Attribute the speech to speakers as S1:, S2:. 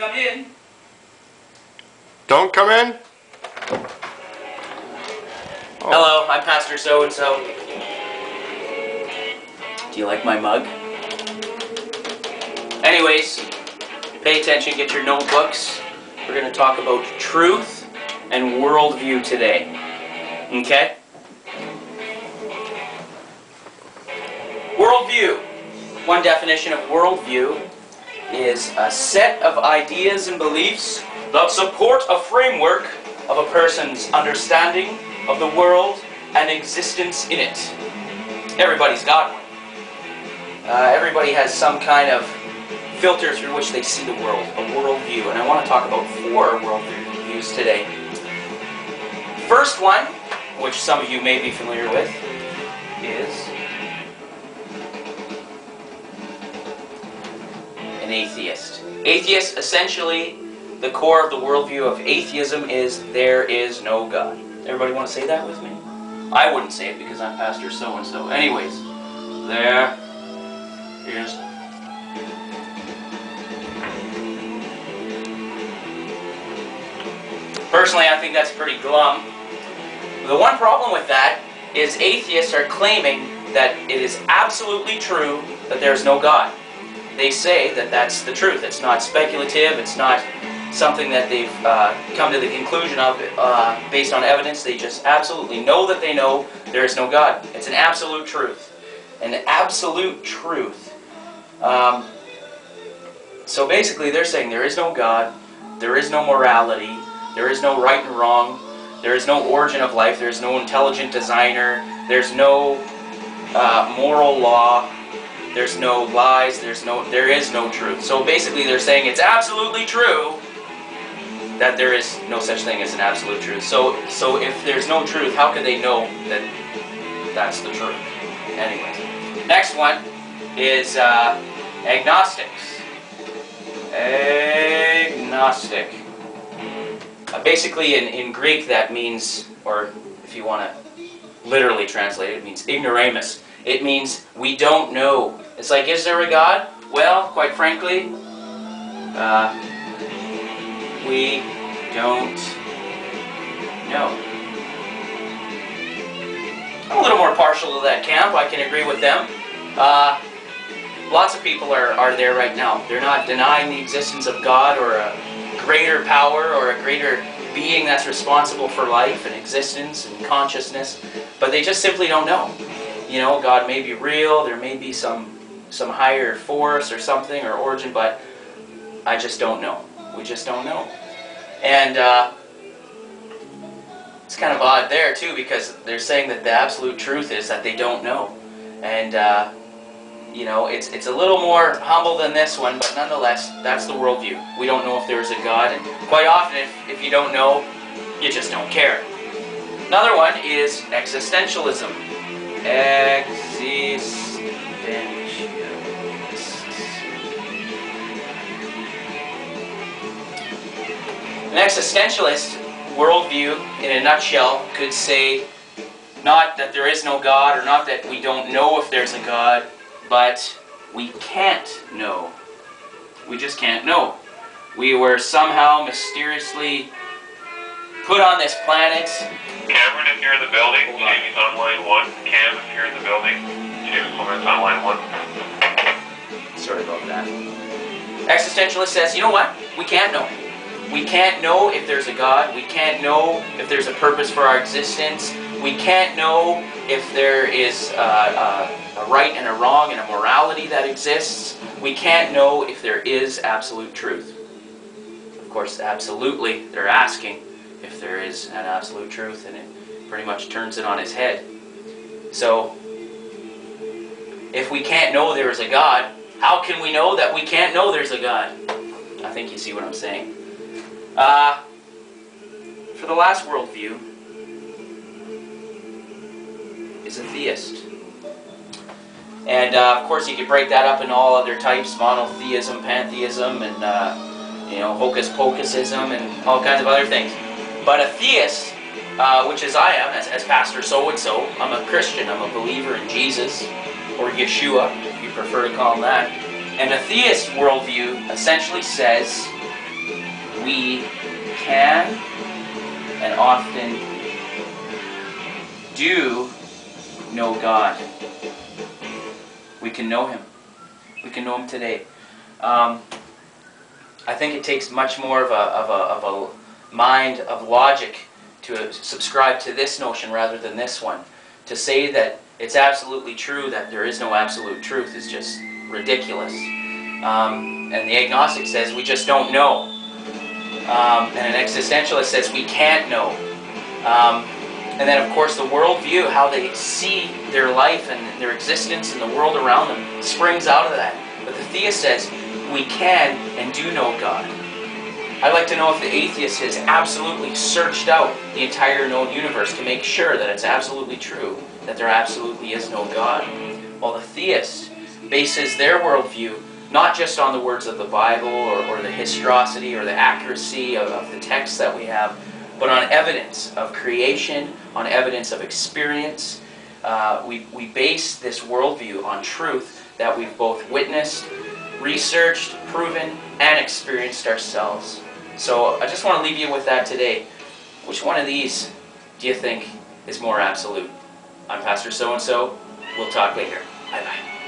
S1: come in.
S2: Don't come in? Oh.
S1: Hello, I'm Pastor So-and-so. Do you like my mug? Anyways, pay attention, get your notebooks. We're going to talk about truth and worldview today. Okay? Worldview. One definition of worldview is a set of ideas and beliefs that support a framework of a person's understanding of the world and existence in it. Everybody's got one. Everybody has some kind of filter through which they see the world, a worldview. And I want to talk about 4 worldviews today. First one, which some of you may be familiar with, is an atheist. Atheist, essentially, the core of the worldview of atheism is there is no God. Everybody want to say that with me? I wouldn't say it because I'm Pastor So-and-so. Anyways, there is. Personally, I think that's pretty glum. The one problem with that is atheists are claiming that it is absolutely true that there's no God. They say that that's the truth. It's not speculative. It's not something that they've come to the conclusion of based on evidence. They just absolutely know that they know there is no God. It's an absolute truth. An absolute truth. So basically they're saying there is no God, there is no morality, there is no right and wrong, there is no origin of life, there is no intelligent designer, there's no moral law, there's no lies, there is no truth. So basically they're saying it's absolutely true that there is no such thing as an absolute truth. So if there's no truth, how could they know that that's the truth? Anyways, next one is agnostics. Agnostic. Basically in Greek that means, or if you want to literally translate it, it means ignoramus. It means we don't know. It's like, is there a God? Well, quite frankly, we don't know. I'm a little more partial to that camp. I can agree with them. Lots of people are there right now. They're not denying the existence of God or a greater power or a greater being that's responsible for life and existence and consciousness, but they just simply don't know. You know, God may be real, there may be some higher force or something or origin, but I just don't know. We just don't know. And it's kind of odd there too, because they're saying that the absolute truth is that they don't know. And you know, it's a little more humble than this one, but nonetheless, that's the worldview. We don't know if there's a God, and quite often, if you don't know, you just don't care. Another one is existentialism. Existentialist. An existentialist worldview, in a nutshell, could say not that there is no God, or not that we don't know if there's a God, but we can't know. We just can't know. We were somehow mysteriously put on this planet.
S3: Cameron, if you're in the building, Jamie's on line 1. Cam, if you're in the building, James Coleman's on line 1.
S1: Sorry about that. Existentialist says, you know what? We can't know. We can't know if there's a God. We can't know if there's a purpose for our existence. We can't know if there is a right and a wrong and a morality that exists. We can't know if there is absolute truth. Of course, absolutely, they're asking if there is an absolute truth, and it pretty much turns it on its head. So, if we can't know there is a God, how can we know that we can't know there's a God? I think you see what I'm saying. For the last worldview is a theist. And of course you could break that up into all other types, monotheism, pantheism, and hocus pocusism, and all kinds of other things. But a theist, which is I am, as Pastor So-and-so, I'm a Christian, I'm a believer in Jesus, or Yeshua, if you prefer to call him that. And a theist worldview essentially says we can and often do know God. We can know Him. We can know Him today. I think it takes much more of a mind of logic to subscribe to this notion rather than this one. To say that it's absolutely true that there is no absolute truth is just ridiculous. And the agnostic says we just don't know. And an existentialist says we can't know. And then of course the worldview, how they see their life and their existence and the world around them, springs out of that. But the theist says we can and do know God. I'd like to know if the atheist has absolutely searched out the entire known universe to make sure that it's absolutely true, that there absolutely is no God. While the theist bases their worldview not just on the words of the Bible or the historicity or the accuracy of the texts that we have, but on evidence of creation, on evidence of experience. We base this worldview on truth that we've both witnessed, researched, proven, and experienced ourselves. So I just want to leave you with that today. Which one of these do you think is more absolute? I'm Pastor So-and-so. We'll talk later. Bye-bye.